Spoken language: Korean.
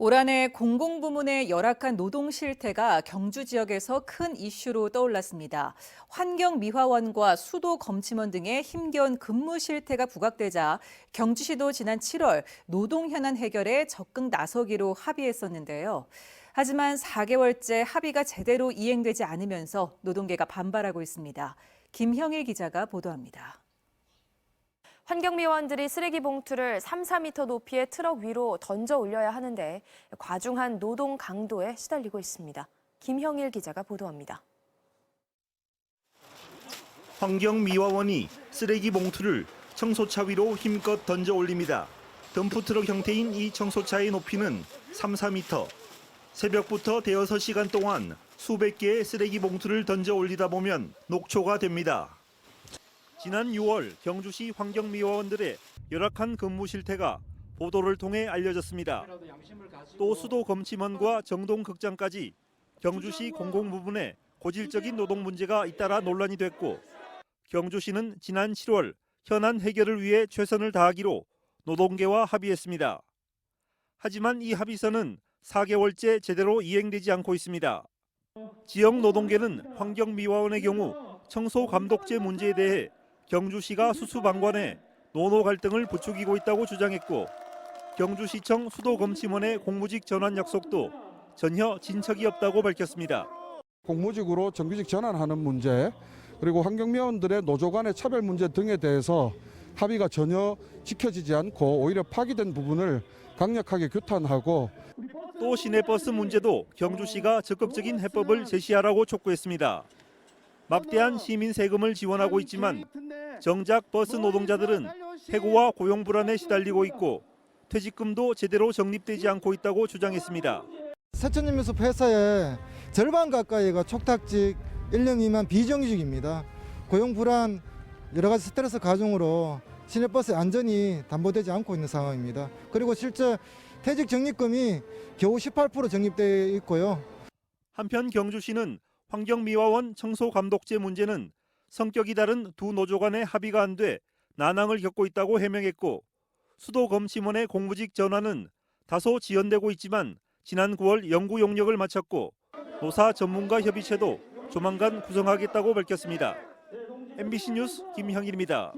올 한해 공공부문의 열악한 노동 실태가 경주 지역에서 큰 이슈로 떠올랐습니다. 환경미화원과 수도검침원 등의 힘겨운 근무 실태가 부각되자 경주시도 지난 7월 노동 현안 해결에 적극 나서기로 합의했었는데요. 하지만 4개월째 합의가 제대로 이행되지 않으면서 노동계가 반발하고 있습니다. 김형일 기자가 보도합니다. 환경미화원들이 쓰레기 봉투를 3, 4m 높이의 트럭 위로 던져 올려야 하는데 과중한 노동 강도에 시달리고 있습니다. 김형일 기자가 보도합니다. 환경미화원이 쓰레기 봉투를 청소차 위로 힘껏 던져 올립니다. 덤프트럭 형태인 이 청소차의 높이는 3, 4m. 새벽부터 대여섯 시간 동안 수백 개의 쓰레기 봉투를 던져 올리다 보면 녹초가 됩니다. 지난 6월 경주시 환경미화원들의 열악한 근무 실태가 보도를 통해 알려졌습니다. 또 수도검침원과 정동극장까지 경주시 공공부문에 고질적인 노동 문제가 잇따라 논란이 됐고 경주시는 지난 7월 현안 해결을 위해 최선을 다하기로 노동계와 합의했습니다. 하지만 이 합의서는 4개월째 제대로 이행되지 않고 있습니다. 지역 노동계는 환경미화원의 경우 청소 감독제 문제에 대해 경주시가 수수방관해 노노 갈등을 부추기고 있다고 주장했고 경주시청 수도검침원의 공무직 전환 약속도 전혀 진척이 없다고 밝혔습니다. 공무직으로 정규직 전환하는 문제, 그리고 환경미화원들의 노조 간의 차별 문제 등에 대해서 합의가 전혀 지켜지지 않고 오히려 파기된 부분을 강력하게 규탄하고 또 시내버스 문제도 경주시가 적극적인 해법을 제시하라고 촉구했습니다. 막대한 시민 세금을 지원하고 있지만 정작 버스 노동자들은 해고와 고용 불안에 시달리고 있고 퇴직금도 제대로 적립되지 않고 있다고 주장했습니다. 세천연면섭 회사의 절반 가까이가 촉탁직, 1년 미만 비정규직입니다. 고용 불안, 여러 가지 스트레스 가중으로 시내버스 안전이 담보되지 않고 있는 상황입니다. 그리고 실제 퇴직 적립금이 겨우 18% 적립되어 있고요. 한편 경주시는 환경미화원 청소감독제 문제는 성격이 다른 두 노조 간의 합의가 안 돼 난항을 겪고 있다고 해명했고 수도검침원의 공무직 전환은 다소 지연되고 있지만 지난 9월 연구 용역을 마쳤고 노사 전문가 협의체도 조만간 구성하겠다고 밝혔습니다. MBC 뉴스 김형일입니다.